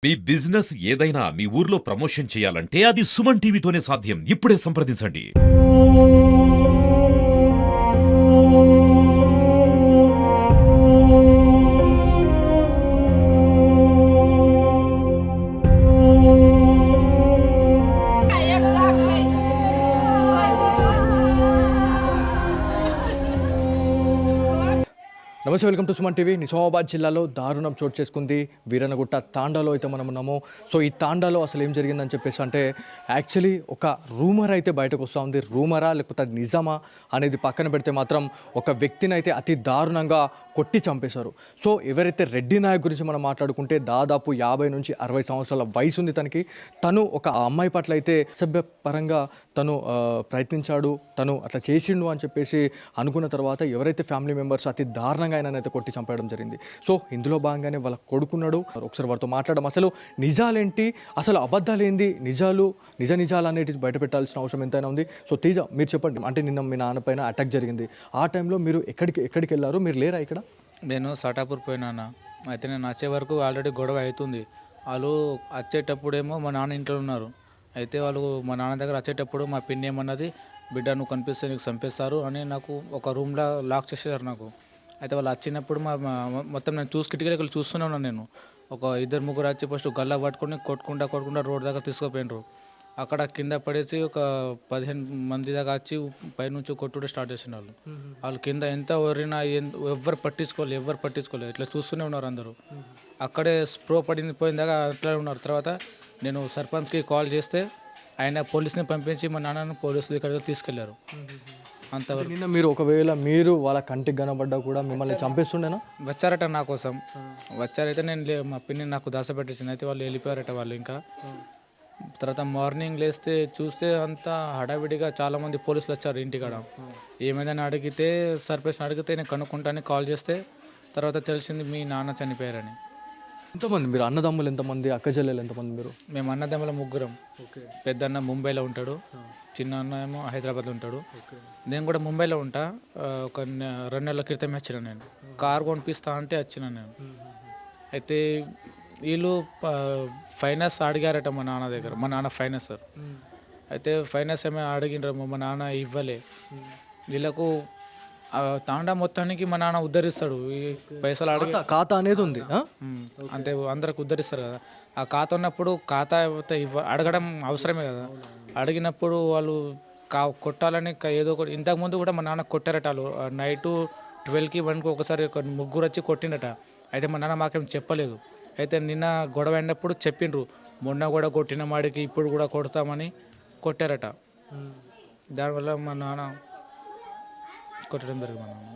మీ business ఏదైనా మీ ఊర్లో promotion చేయాలంటే అది సుమన్ టీవీతోనే సాధ్యం. ఇప్పుడే సంప్రదించండి. నమస్తే, welcome to Suman TV. Nizamabad జిల్లాలో దారుణం చోటు చేసుకుంది. వీరనగుట్ట తాండాలో అయితే మనం ఉన్నాము. సో ఈ తాండాలో అసలు ఏం జరిగిందని చెప్పేసి అంటే యాక్చువల్లీ ఒక రూమర్ అయితే బయటకు వస్తూ ఉంది. రూమరా లేకపోతే అది నిజమా అనేది పక్కన పెడితే మాత్రం ఒక వ్యక్తిని అయితే అతి దారుణంగా కొట్టి చంపేశారు. సో ఎవరైతే రెడ్డి నాయక్ గురించి మనం మాట్లాడుకుంటే దాదాపు 50 నుంచి 60 సంవత్సరాల వయసు ఉంది తనకి. తను ఒక అమ్మాయి పట్ల అయితే సభ్యపరంగా తను ప్రయత్నించాడు, తను అట్లా చేసిండు అని చెప్పేసి అనుకున్న తర్వాత ఎవరైతే ఫ్యామిలీ మెంబర్స్ అతి దారుణంగా ఆయననైతే కొట్టి చంపేయడం జరిగింది. సో ఇందులో భాగంగానే వాళ్ళ కొడుకున్నాడు. ఒకసారి వారితో మాట్లాడడం, అసలు నిజాలేంటి, అసలు అబద్ధాలు ఏంది, నిజాలు అనేటివి బయట పెట్టాల్సిన అవసరం ఎంతైనా ఉంది. సో తేజ, మీరు చెప్పండి. అంటే నిన్న మీ నాన్న పైన అటాక్ జరిగింది. ఆ టైంలో మీరు ఎక్కడికి వెళ్ళారు? మీరు లేరా ఇక్కడ? నేను సటాపూర్ పోయినా. అయితే నేను వచ్చే వరకు ఆల్రెడీ గొడవ అవుతుంది. వాళ్ళు వచ్చేటప్పుడేమో మా నాన్న ఇంట్లో ఉన్నారు. అయితే వాళ్ళు మా నాన్న దగ్గర వచ్చేటప్పుడు మా పిన్ని ఏమన్నది, బిడ్డ నువ్వు కనిపిస్తే నీకు చంపేస్తారు అని నాకు ఒక రూమ్లో లాక్ చేసేసారు నాకు. అయితే వాళ్ళు వచ్చినప్పుడు మొత్తం నేను కిటికీలు చూస్తూనే ఉన్నాను. నేను ఒక 2-3 వచ్చి ఫస్ట్ గల్లా పట్టుకొని కొట్టుకుంటా రోడ్ దాకా తీసుకుపోయినరు. అక్కడ కింద పడేసి ఒక 15 మంది దాకా వచ్చి పైనుంచి కొట్టుడే స్టార్ట్ చేసిన వాళ్ళు కింద ఎంత ఎవరినా ఎవరు పట్టించుకోలేదు. ఇట్లా చూస్తూనే ఉన్నారు అందరూ. అక్కడే స్ప్రో పోయిన దాకా అట్లా ఉన్నారు. తర్వాత నేను సర్పంచ్కి కాల్ చేస్తే ఆయన పోలీస్ని పంపించి మా నాన్నను పోలీసులు ఇక్కడికి తీసుకెళ్లారు. అంతవరకు. నిన్న మీరు ఒకవేళ మీరు వాళ్ళ కంటికి కనబడ్డా కూడా మిమ్మల్ని చంపేస్తుండేనా? వచ్చారట నా కోసం. వచ్చారైతే నేను మా పిన్ని నాకు దాసపెట్టించింది. అయితే వాళ్ళు వెళ్ళిపోయారట వాళ్ళు. ఇంకా తర్వాత మార్నింగ్ లేస్తే చూస్తే అంతా హడావిడిగా చాలామంది పోలీసులు వచ్చారు ఇంటికాడ. ఏమైందని అడిగితే సర్పంచ్ని అడిగితే నేను కనుక్కుంటానని కాల్ చేస్తే తర్వాత తెలిసింది మీ నాన్న చనిపోయారని. ఎంతమంది మీరు అన్నదమ్ములు? ఎంతమంది అక్క చెల్లెలు? ఎంతమంది మీరు? మేము అన్నదమ్ముల 3. పెద్దన్న ముంబైలో ఉంటాడు, చిన్న అన్న ఏమో హైదరాబాద్లో ఉంటాడు. నేను కూడా ముంబైలో ఉంటా. ఒక 2 నెలల క్రితమే వచ్చిన. నేను కారు కొనిపిస్తా అంటే వచ్చిన నేను. అయితే వీళ్ళు ఫైనాన్స్ అడిగారట మా నాన్న దగ్గర. మా నాన్న ఫైనాన్సర్. అయితే ఫైనాన్స్ ఏమో అడిగినరేమో, మా నాన్న ఇవ్వలే. వీళ్ళకు తాండా మొత్తానికి మా నాన్న ఉద్ధరిస్తాడు. ఈ పైసలు అడిగి ఖాతా అనేది ఉంది అంటే అందరికి ఉద్ధరిస్తారు కదా. ఆ ఖాతా ఉన్నప్పుడు ఖాతా అడగడం అవసరమే కదా. అడిగినప్పుడు వాళ్ళు కొట్టాలని ఏదో ఒకటి. ఇంతకుముందు కూడా మా నాన్న కొట్టారట వాళ్ళు. నైటు 12కి 1కి ఒకసారి 3 వచ్చి కొట్టిండట. అయితే మా నాన్న మాకేం చెప్పలేదు. అయితే నిన్న గొడవ అయినప్పుడు చెప్పిండ్రు, మొన్న కూడా కొట్టిన మాడికి ఇప్పుడు కూడా కొడతామని కొట్టారట. దానివల్ల మా నాన్న కొట్టడం జరిగింది. మా నాన్న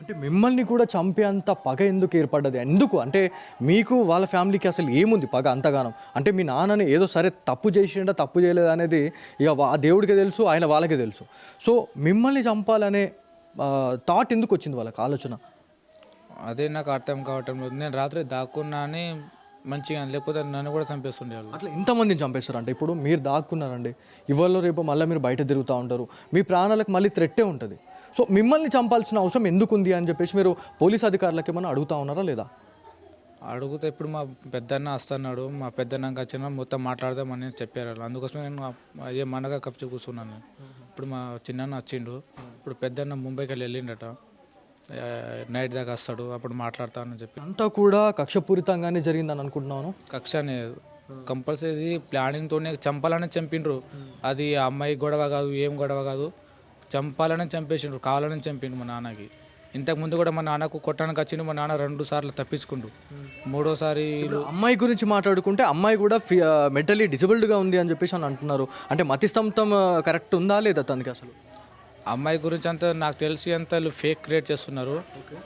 అంటే మిమ్మల్ని కూడా చంపేంత పగ ఎందుకు ఏర్పడ్డది? ఎందుకు అంటే మీకు వాళ్ళ ఫ్యామిలీకి అసలు ఏముంది పగ అంతగానం? అంటే మీ నాన్నని ఏదో సరే తప్పు చేసిండా తప్పు చేయలేదు అనేది ఇక ఆ దేవుడికి తెలుసు, ఆయన వాళ్ళకే తెలుసు. సో మిమ్మల్ని చంపాలనే థాట్ ఎందుకు వచ్చింది వాళ్ళకి, ఆలోచన? అదే నాకు అర్థం కావటం లేదు. నేను రాత్రి దాక్కున్నా అని మంచిగా, లేకపోతే నన్ను కూడా చంపేస్తుండేవాళ్ళు. అట్లా ఇంతమందిని చంపేస్తారు అంటే ఇప్పుడు మీరు దాక్కున్నారండి, ఇవాళ రేపు మళ్ళీ మీరు బయట తిరుగుతూ ఉంటారు, మీ ప్రాణాలకు మళ్ళీ థ్రెట్టే ఉంటుంది. సో మిమ్మల్ని చంపాల్సిన అవసరం ఎందుకు ఉంది అని చెప్పేసి మీరు పోలీస్ అధికారులకి ఏమైనా అడుగుతూ ఉన్నారా లేదా? అడిగితే ఇప్పుడు మా పెద్దన్న వస్తున్నాడు, మా పెద్దన్నకి వచ్చిన మొత్తం మాట్లాడదామని చెప్పారు. అందుకోసమే నేను అయ్యే మనగా కప్చి కూర్చున్నాను. ఇప్పుడు మా చిన్న వచ్చిండు. ఇప్పుడు పెద్దన్న ముంబైకి వెళ్ళిండట. నైట్ దాకా వస్తాడు, అప్పుడు మాట్లాడతానని చెప్పి. అంతా కూడా కక్షపూరితంగానే జరిగిందని అనుకుంటున్నాను. కక్ష అనేది కంపల్సరీ ప్లానింగ్తోనే చంపాలని చంపిండ్రు. అది అమ్మాయి గొడవ కాదు, ఏం గొడవ కాదు, చంపాలని చంపేసిండ్రు, కావాలని చంపిండు మా నాన్నకి. ఇంతకుముందు కూడా మా నాన్నకు కొట్టడానికి వచ్చిండు. మా నాన్న 2 సార్లు తప్పించుకుండు. 3వసారి అమ్మాయి గురించి మాట్లాడుకుంటే అమ్మాయి కూడా మెంటలీ డిజబుల్డ్గా ఉంది అని చెప్పేసి అని అంటున్నారు. అంటే మతిస్థంతం కరెక్ట్ ఉందా లేదా తనకి? అసలు అమ్మాయి గురించి అంతా నాకు తెలిసి అంతా ఫేక్ క్రియేట్ చేస్తున్నారు.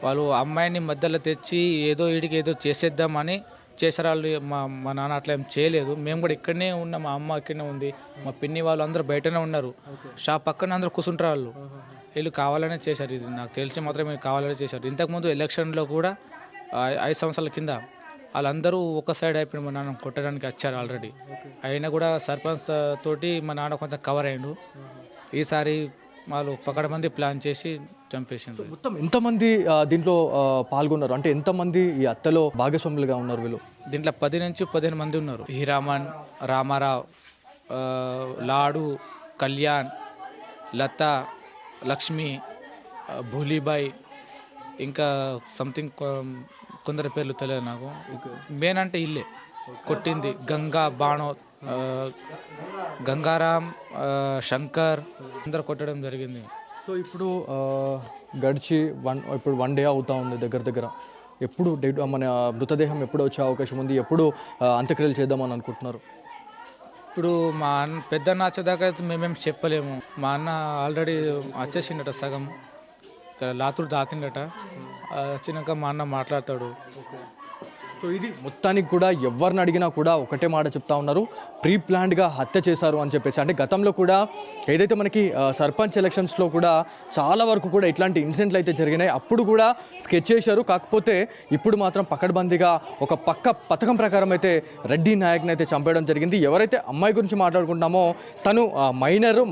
వాళ్ళు అమ్మాయిని మధ్యలో తెచ్చి వీడికి ఏదో చేసేద్దామని చేశారు వాళ్ళు. మా నాన్న అట్లా ఏం చేయలేదు. మేము కూడా ఇక్కడనే ఉన్నాం, మా అమ్మ ఇక్కడనే ఉంది, మా పిన్ని వాళ్ళు అందరూ బయటనే ఉన్నారు. షాప్ పక్కనే అందరూ కూర్చుంటారు వాళ్ళు. వీళ్ళు కావాలనే చేశారు. ఇది నాకు తెలిసి మాత్రమే కావాలనే చేశారు. ఇంతకుముందు ఎలక్షన్లో కూడా 5 సంవత్సరాల కింద వాళ్ళందరూ ఒక సైడ్ అయిపోయి మా నాన్న కొట్టడానికి వచ్చారు ఆల్రెడీ. అయినా కూడా సర్పంచ్ తోటి మా నాన్న కొంచెం కవర్ అయ్యిండు. ఈసారి వాళ్ళు పకడమంది ప్లాన్ చేసి చంపేసిండ్రు. మొత్తం ఎంతమంది దీంట్లో పాల్గొన్నారు, అంటే ఎంతమంది ఈ హత్యలో భాగస్వాములుగా ఉన్నారు వీళ్ళు? దీంట్లో 10 నుంచి 15 మంది ఉన్నారు. హీరామన్, రామారావు, లాడు, కళ్యాణ్, లత, లక్ష్మి, భూలీబాయ్, ఇంకా సంథింగ్ కొందరి పేర్లు తెలియదు నాకు. మెయిన్ అంటే ఇల్లే కొట్టింది గంగా, బాణో, గంగారాం, శంకర్ అందరు కొట్టడం జరిగింది. సో ఇప్పుడు గడిచి ఇప్పుడు 1 డే అవుతా ఉంది దగ్గర దగ్గర. ఎప్పుడు మన మృతదేహం ఎప్పుడు వచ్చే అవకాశం ఉంది, ఎప్పుడు అంత్యక్రియలు చేద్దామని అనుకుంటున్నారు? ఇప్పుడు మా అన్న పెద్దన్న వచ్చేదాకా అయితే మేమేం చెప్పలేము. మా అన్న ఆల్రెడీ వచ్చేసిండట, సగం ఇక్కడ లాతూరు దాటిండట. వచ్చినాక మా అన్న మాట్లాడతాడు. సో ఇది మొత్తానికి కూడా ఎవరిని అడిగినా కూడా ఒకటే మాట చెప్తా ఉన్నారు, ప్రీ ప్లాన్డ్గా హత్య చేశారు అని చెప్పేసి. అంటే గతంలో కూడా ఏదైతే మనకి సర్పంచ్ ఎలక్షన్స్లో కూడా చాలా వరకు కూడా ఇట్లాంటి ఇన్సిడెంట్లు అయితే జరిగినాయి. అప్పుడు కూడా స్కెచ్ చేశారు, కాకపోతే ఇప్పుడు మాత్రం పకడ్బందీగా ఒక పథకం ప్రకారం అయితే రెడ్డి నాయక్ని అయితే చంపేయడం జరిగింది. ఎవరైతే అమ్మాయి గురించి మాట్లాడుకుంటున్నామో తను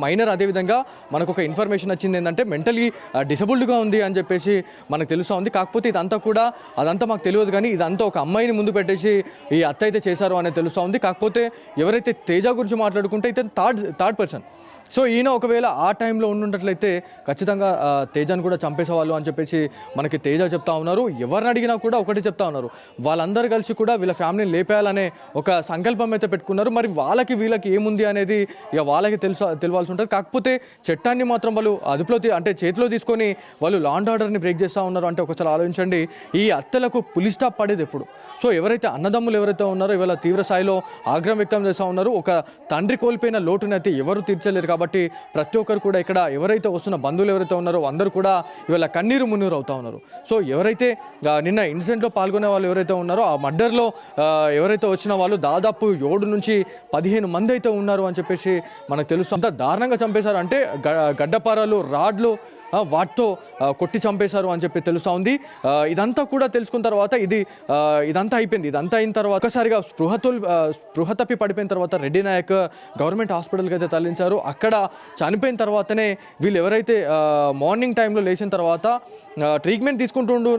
మైనర్. అదేవిధంగా మనకు ఒక ఇన్ఫర్మేషన్ వచ్చింది ఏంటంటే మెంటలీ డిసబుల్డ్గా ఉంది అని చెప్పేసి మనకు తెలుస్తూ ఉంది. కాకపోతే ఇదంతా కూడా అదంతా మాకు తెలియదు, కానీ ఇదంతా ఒక అమ్మాయిని ముందు పెట్టేసి ఈ హత్య అయితే చేశారు అనేది తెలుస్తూ ఉంది. కాకపోతే ఎవరైతే తేజ గురించి మాట్లాడుకుంటే ఇతను థర్డ్ పర్సన్. సో ఈయన ఒకవేళ ఆ టైంలో ఉండుంటట్లయితే ఖచ్చితంగా తేజాను కూడా చంపేసేవాళ్ళు అని చెప్పేసి మనకి తేజ చెప్తా ఉన్నారు. ఎవరిని అడిగినా కూడా ఒకటి చెప్తా ఉన్నారు, వాళ్ళందరూ కలిసి కూడా వీళ్ళ ఫ్యామిలీని లేపేయాలనే ఒక సంకల్పం అయితే పెట్టుకున్నారు. మరి వీళ్ళకి ఏముంది అనేది ఇక వాళ్ళకి తెలియాల్సి ఉంటుంది. కాకపోతే చట్టాన్ని మాత్రం వాళ్ళు అంటే చేతిలో తీసుకొని వాళ్ళు లా అండ్ ఆర్డర్ని బ్రేక్ చేస్తూ ఉన్నారు. అంటే ఒకసారి ఆలోచించండి, ఈ హత్యలకు పులి స్టాప్ పడేది ఎప్పుడు? సో ఎవరైతే అన్నదమ్ములు ఎవరైతే ఉన్నారో ఇవాళ తీవ్ర స్థాయిలో ఆగ్రహం వ్యక్తం చేస్తూ ఉన్నారు. ఒక తండ్రి కోల్పోయిన లోటుని అయితే ఎవరు తీర్చలేరు. కాబట్టి ప్రతి ఒక్కరు కూడా ఇక్కడ ఎవరైతే వస్తున్న బంధువులు ఎవరైతే ఉన్నారో అందరూ కూడా ఇవాళ కన్నీరు మున్నీరు అవుతా ఉన్నారు. సో ఎవరైతే నిన్న ఇన్సిడెంట్లో పాల్గొనే వాళ్ళు ఎవరైతే ఉన్నారో ఆ మర్డర్లో ఎవరైతే వచ్చిన వాళ్ళు దాదాపు 7 నుంచి 15 మంది అయితే ఉన్నారు అని చెప్పేసి మనకు తెలుస్తుంది. అంత దారుణంగా చంపేశారు అంటే గడ్డపారాలు, రాడ్లు వాటితో కొట్టి చంపేశారు అని చెప్పి తెలుస్తూ ఉంది. ఇదంతా కూడా తెలుసుకున్న తర్వాత ఇదంతా అయిపోయింది. ఇదంతా అయిన తర్వాత ఒకసారిగా స్పృహ తప్పి పడిపోయిన తర్వాత రెడ్డి నాయక్ గవర్నమెంట్ హాస్పిటల్కి అయితే తరలించారు. అక్కడ చనిపోయిన తర్వాతనే వీళ్ళు ఎవరైతే మార్నింగ్ టైంలో లేచిన తర్వాత ట్రీట్మెంట్ తీసుకుంటుండు,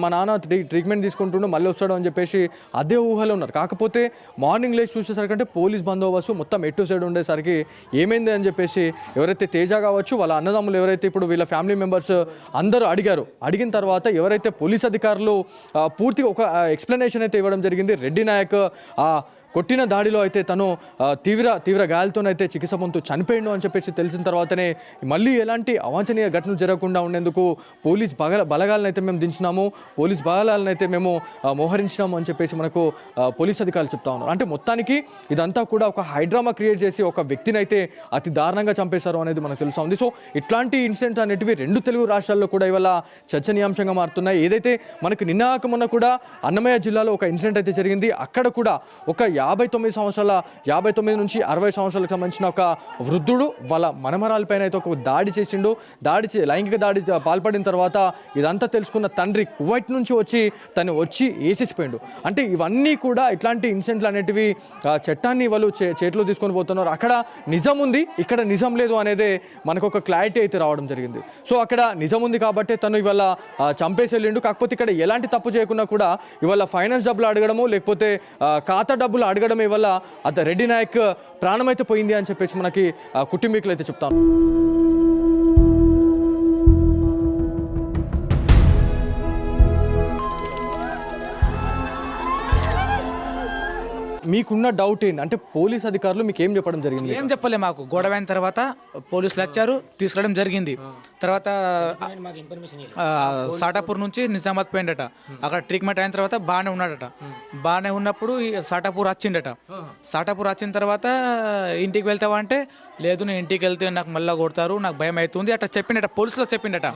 మా నాన్న ట్రీట్మెంట్ తీసుకుంటుండు, మళ్ళీ వస్తాడు అని చెప్పేసి అదే ఊహలో ఉన్నారు. కాకపోతే మార్నింగ్ లేచి చూసేసరికి అంటే పోలీస్ బందోబస్తు మొత్తం ఎటు సైడ్ ఉండేసరికి ఏమైంది అని చెప్పేసి ఎవరైతే తేజ కావచ్చు వాళ్ళ అన్నదమ్ములు ఎవరైతే ఇప్పుడు వీళ్ళ ఫ్యామిలీ మెంబర్స్ అందరూ అడిగిన తర్వాత ఎవరైతే పోలీస్ అధికారులు పూర్తిగా ఒక ఎక్స్ప్లెనేషన్ అయితే ఇవ్వడం జరిగింది. రెడ్డి నాయక్ కొట్టిన దాడిలో అయితే తను తీవ్ర గాయాలతోనైతే చికిత్స పొందుతూ చనిపోయిండు అని చెప్పేసి తెలిసిన తర్వాతనే మళ్ళీ ఎలాంటి అవాంఛనీయ ఘటనలు జరగకుండా ఉండేందుకు పోలీస్ బలగాలను అయితే మేము దించినాము, పోలీస్ బలగాలను అయితే మేము మోహరించినాము అని చెప్పేసి మనకు పోలీస్ అధికారులు చెప్తా ఉన్నారు. అంటే మొత్తానికి ఇదంతా కూడా ఒక హైడ్రామా క్రియేట్ చేసి ఒక వ్యక్తిని అయితే అతి దారుణంగా చంపేశారు అనేది మనకు తెలుస్తూ ఉంది. సో ఇట్లాంటి ఇన్సిడెంట్స్ అనేటివి 2 తెలుగు రాష్ట్రాల్లో కూడా ఇవాళ చర్చనీయాంశంగా మారుతున్నాయి. ఏదైతే మనకు మొన్న కూడా అన్నమయ్య జిల్లాలో ఒక ఇన్సిడెంట్ అయితే జరిగింది. అక్కడ కూడా ఒక 59 నుంచి 60 సంవత్సరాలకు సంబంధించిన ఒక వృద్ధుడు వాళ్ళ మనమరాలపైన అయితే ఒక దాడి చేసిండు. లైంగిక దాడి పాల్పడిన తర్వాత ఇదంతా తెలుసుకున్న తండ్రి కువైట్ నుంచి వచ్చి వేసేసిపోయిండు. అంటే ఇవన్నీ కూడా ఇట్లాంటి ఇన్సిడెంట్లు అనేటివి చట్టాన్ని వాళ్ళు చేతిలో తీసుకొని పోతున్నారు. అక్కడ నిజం ఉంది, ఇక్కడ నిజం లేదు అనేది మనకు ఒక క్లారిటీ అయితే రావడం జరిగింది. సో అక్కడ నిజం ఉంది కాబట్టి తను ఇవాళ చంపేసి వెళ్ళిండు. కాకపోతే ఇక్కడ ఎలాంటి తప్పు చేయకుండా కూడా ఇవాళ ఫైనాన్స్ డబ్బులు అడగడము లేకపోతే ఖాతా డబ్బులు అడగడమే వల్ల రెడ్డి నాయక్ ప్రాణమైతే పోయింది అని చెప్పేసి మనకి కుటుంబీకులు అయితే చెప్తాను. మీకున్న డౌట్ ఏంది అంటే పోలీస్ అధికారులు మీకు ఏం చెప్పడం జరిగింది? ఏం చెప్పలే, మాకు గొడవ అయిన తర్వాత పోలీసులు వచ్చారు, తీసుకురావడం జరిగింది. తర్వాత సాటాపూర్ నుంచి నిజామాబాద్ పోయిండట. అక్కడ ట్రీట్మెంట్ అయిన తర్వాత బాగానే ఉన్నాడట. బాగానే ఉన్నప్పుడు సాటాపూర్ వచ్చిండట. సాటాపూర్ వచ్చిన తర్వాత ఇంటికి వెళ్తావా అంటే లేదు, నేను ఇంటికి వెళ్తే నాకు మళ్ళీ కొడతారు, నాకు భయం అవుతుంది అట్లా చెప్పిండట, పోలీసులో చెప్పిండట.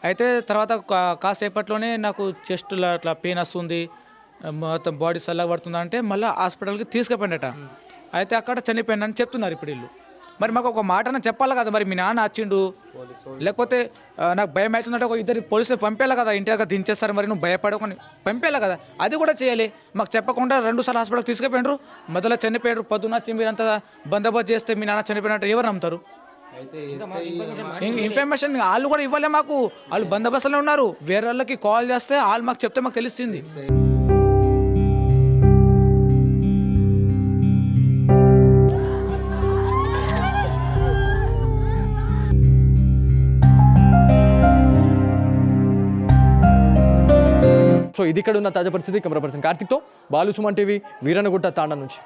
అయితే తర్వాత కాసేపట్లోనే నాకు చెస్ట్లో అట్లా పెయిన్ వస్తుంది, మొత్తం బాడీ చల్లగా పడుతుంది అంటే మళ్ళీ హాస్పిటల్కి తీసుకుపోయిండట. అయితే అక్కడ చనిపోయిందని చెప్తున్నారు ఇప్పుడు వీళ్ళు. మరి మాకు ఒక మాటన చెప్పాలి కదా, మరి మీ నాన్న వచ్చిండు లేకపోతే నాకు భయం అవుతుందంటే ఒక 2 పోలీసులు పంపేయాలి కదా, ఇంటి దగ్గర దించేస్తారు, మరి నువ్వు భయపడకొని పంపేయాలి కదా, అది కూడా చేయాలి. మాకు చెప్పకుండా 2 సార్లు హాస్పిటల్కి తీసుకుపోయినరు, మొదలు చనిపోయారు. పొద్దున్న మీరంతా బందోబస్తు చేస్తే మీ నాన్న చనిపోయినట్టు ఎవరు నమ్ముతారు? ఇన్ఫర్మేషన్ వాళ్ళు కూడా ఇవ్వలే మాకు. వాళ్ళు బందోబస్తులో ఉన్నారు. వేరే వాళ్ళకి కాల్ చేస్తే వాళ్ళు మాకు చెప్తే మాకు తెలుస్తుంది. సో ఇది ఇక్కడ ఉన్న తాజా పరిస్థితి. కెమెరా పర్సన్ కార్తిక్తో బాలు సుమన్ టీవీ వీరనగుట్ట తాండా నుంచి.